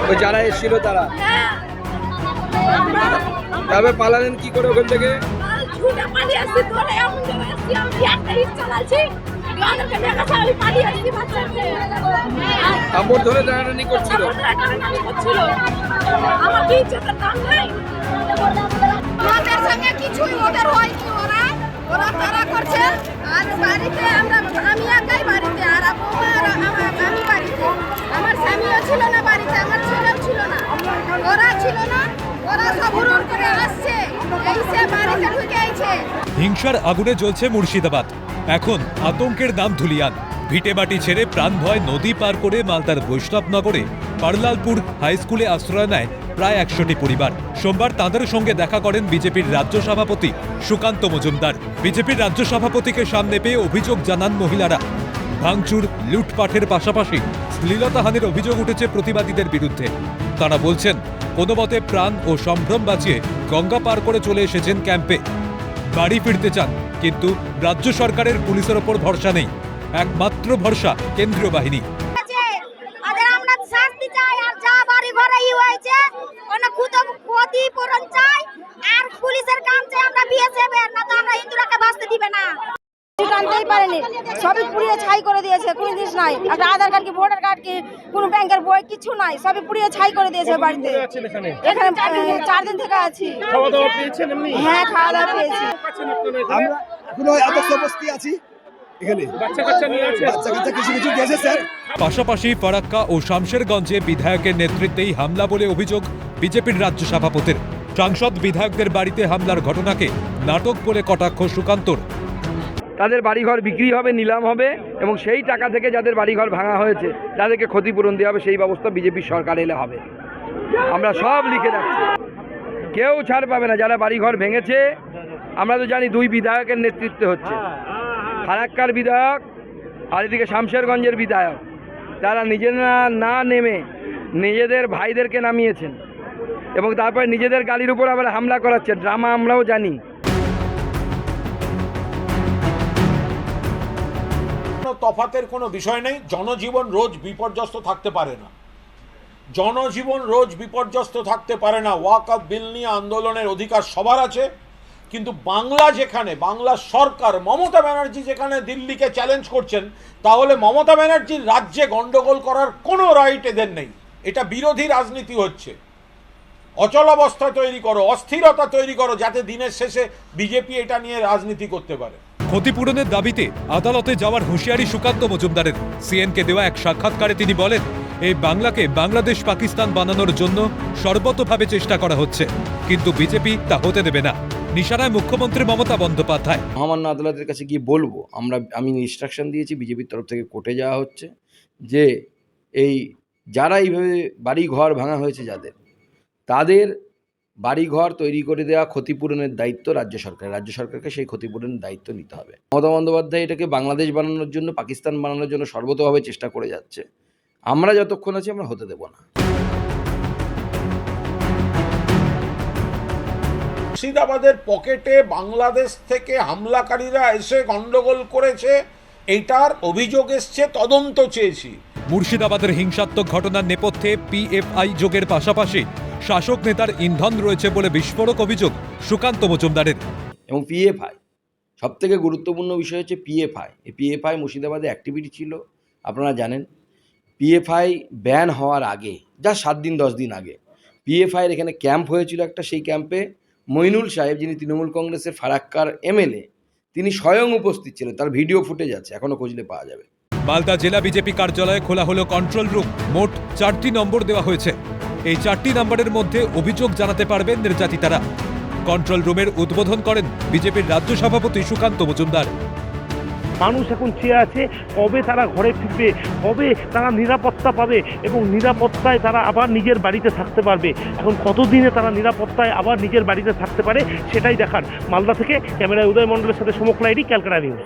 ওই যারা এসেছিল তারা তবে পালালেন কি করে ওখান থেকে? কাপড় ধরে টানাটানি করছিল। ওদের সঙ্গে কিছুই ওদের হয়নি, ওরা তারা করছে। আর বাড়িতে আমি একাই বাড়িতে, আর আমি বাড়িতে, আমার স্বামীও ছিল না বাড়িতে, আমার ছেলেও ছিল না, ওরা ছিল না। ওরা সব হুড় করে আসছে, এইসে বাড়িতে ঢুকে আইছে। হিংসার আগুনে জ্বলছে মুর্শিদাবাদ। এখন আতঙ্কের নাম ধুলিয়ান। ভিটেমাটি ছেড়ে প্রাণ ভয় নদী পার করে মালদার বৈষ্ণবনগরে পারলালপুর হাই স্কুলে আশ্রয় নেয় প্রায় 100টি পরিবার। সোমবার তাদের সঙ্গে দেখা করেন বিজেপির রাজ্য সভাপতি সুকান্ত মজুমদার। বিজেপির রাজ্য সভাপতিকে সামনে পেয়ে অভিযোগ জানান মহিলারা। ভাঙচুর, লুটপাটের পাশাপাশি শ্লীলতাহানির অভিযোগ উঠেছে প্রতিবাদীদের বিরুদ্ধে। তারা বলছেন কোনো মতে প্রাণ ও সম্ভ্রম বাঁচিয়ে গঙ্গা পার করে চলে এসেছেন ক্যাম্পে। বাড়ি ফিরতে চান, কিন্তু রাজ্য সরকারের পুলিশের ওপর ভরসা নেই। একমাত্র ভরসা কেন্দ্রীয় বাহিনী। আমরা শাস্তি চাই, আর যা বাড়ি ঘরে হয়েছে ক্ষতিপূরণ চাই, আর পুলিশের কাম চাই। আমরা বিএসএফ এর, না তো আমরা হিন্দুরাকে বাঁচতে দিবে না। জানতেই পারেনি, সবই পুড়িয়ে ছাই করে দিয়েছে। কোনো জিনিস নাই, একটা আধার কার্ড কি ভোটার কার্ড কি কোনো ব্যাংকের বই কিছু নাই, সবই পুড়িয়ে ছাই করে দিয়েছে বাড়িতে। এখানে 4 দিন থেকে আছি। খাওয়া দাওয়া পেয়েছেন এমনি? হ্যাঁ, খাওয়া দাওয়া পেয়েছি। আমরা এখনো আদর্শ বস্তি আছি এখানে, বাচ্চা কাচ্চা নিয়ে আছে, বাচ্চা কাচ্চা কিছু কিছু গেছে স্যার। পাশাপাশি ফারাক্কা ও শামশেরগঞ্জে বিধায়কের নেতৃত্বেই হামলা বলে অভিযোগ বিজেপির রাজ্য সভাপতির। সাংসদ বিধায়কদের বাড়িতে হামলার ঘটনাকে নাটক বলে কটাক্ষ সুকান্তর। তাদের বাড়িঘর বিক্রি হবে, নিলাম হবে, এবং সেই টাকা থেকে যাদের বাড়িঘর ভাঙা হয়েছে তাদেরকে ক্ষতিপূরণ দেওয়া হবে। সেই ব্যবস্থা বিজেপির সরকার এলে হবে। আমরা সব লিখে রাখছি, কেউ ছাড় পাবে না। যারা বাড়িঘর ভেঙেছে, আমরা তো জানি 2 বিধায়কের নেতৃত্বে হচ্ছে, ফারাক্কার বিধায়ক আর এদিকে শামশেরগঞ্জের বিধায়ক। তারা নিজেরা না নেমে নিজেদের ভাইদেরকে নামিয়েছেন এবং তারপরে নিজেদের গাড়ির উপর আবার হামলা করাচ্ছে। ড্রামা আমরাও জানি। তফাতের কোনো বিষয় নেই। জনজীবন রোজ বিপর্যস্ত থাকতে পারে না, জনজীবন রোজ বিপর্যস্ত থাকতে পারে না। ওয়াকফ বিল নিয়ে আন্দোলনের অধিকার সবার আছে, কিন্তু বাংলা যেখানে, বাংলা সরকার, মমতা ব্যানার্জি যেখানে দিল্লিকে চ্যালেঞ্জ করছেন, তাহলে মমতা ব্যানার্জির রাজ্যে গন্ডগোল করার কোনো রাইট এদের নেই। এটা বিরোধী রাজনীতি হচ্ছে। অচলাবস্থা তৈরি করো, অস্থিরতা তৈরি করো, যাতে দিনের শেষে বিজেপি এটা নিয়ে রাজনীতি করতে পারে। ক্ষতিপূরণের দাবিতে আদালতে যাওয়ার হুঁশিয়ারি সুকান্ত মজুমদারের। সিএনকে দেওয়া এক সাক্ষাৎকারে তিনি বলেন, এই বাংলাকে বাংলাদেশ পাকিস্তান বানানোর জন্য সর্বতোভাবে চেষ্টা করা হচ্ছে, কিন্তু বিজেপি তা হতে দেবে না। নিশানায় মুখ্যমন্ত্রী মমতা বন্দ্যোপাধ্যায়। মহামান্য আদালতের কাছে গিয়ে বলবো, আমি ইনস্ট্রাকশন দিয়েছি, বিজেপির তরফ থেকে কোর্টে যাওয়া হচ্ছে, যে এই যারা এইভাবে বাড়ি ঘর ভাঙা হয়েছে যাদের, তাদের বাড়িঘর তৈরি করে দেওয়া ক্ষতিপূরণের দায়িত্ব রাজ্য সরকার। রাজ্য সরকারকে সেই ক্ষতিপূরণের দায়িত্ব নিতে হবে। মমতা বন্দ্যোপাধ্যায় এটাকে বাংলাদেশ বানানোর জন্য, পাকিস্তান বানানোর জন্য সর্বতোভাবে চেষ্টা করে যাচ্ছে। আমরা যতক্ষণ আছি আমরা হতে দেব না। মুর্শিদাবাদের পকেটে বাংলাদেশ থেকে হামলাকারীরা এসে গন্ডগোল করেছে, এটার অভিযোগ এসছে, তদন্ত চেয়েছি। মুর্শিদাবাদের হিংসাত্মক ঘটনার নেপথ্যে পিএফআই যোগের পাশাপাশি শাসক নেতার ইন্ধন রয়েছে বলে বিস্ফোরক অভিযোগ সুকান্ত মজুমদারের। এবং পিএফআই সব থেকে গুরুত্বপূর্ণ বিষয় হচ্ছে পিএফআই। এই পিএফআই মুর্শিদাবাদে অ্যাক্টিভিটি ছিল, আপনারা জানেন। পিএফআই ব্যান হওয়ার আগে, যা 7 দিন 10 দিন আগে, পিএফআইয়ের এখানে ক্যাম্প হয়েছিল একটা। সেই ক্যাম্পে মইনুল সাহেব, যিনি তৃণমূল কংগ্রেসের ফারাক্কার এমএলএ, তিনি স্বয়ং উপস্থিত ছিলেন। তার ভিডিও ফুটেজ আছে, এখনও খুঁজলে পাওয়া যাবে। মালদা জেলা বিজেপি কার্যালয়ে খোলা হলো কন্ট্রোল রুম। মোট 4টি নম্বর দেওয়া হয়েছে। এই 4টি নম্বরের মধ্যে অভিযোগ জানাতে পারবেন নির্যাতিতারা। কন্ট্রোল রুমের উদ্বোধন করেন বিজেপির রাজ্য সভাপতি সুকান্ত মজুমদার। মানুষ এখন চেয়ে আছে কবে তারা ঘরে ফিরবে, কবে তারা নিরাপত্তা পাবে এবং নিরাপত্তায় তারা আবার নিজের বাড়িতে থাকতে পারবে। এখন কতদিনে তারা নিরাপত্তায় আবার নিজের বাড়িতে থাকতে পারে সেটাই দেখার। মালদা থেকে ক্যামেরায় উদয় মণ্ডলের সাথে সমক লাইডি, ক্যালকাটা নিউজ।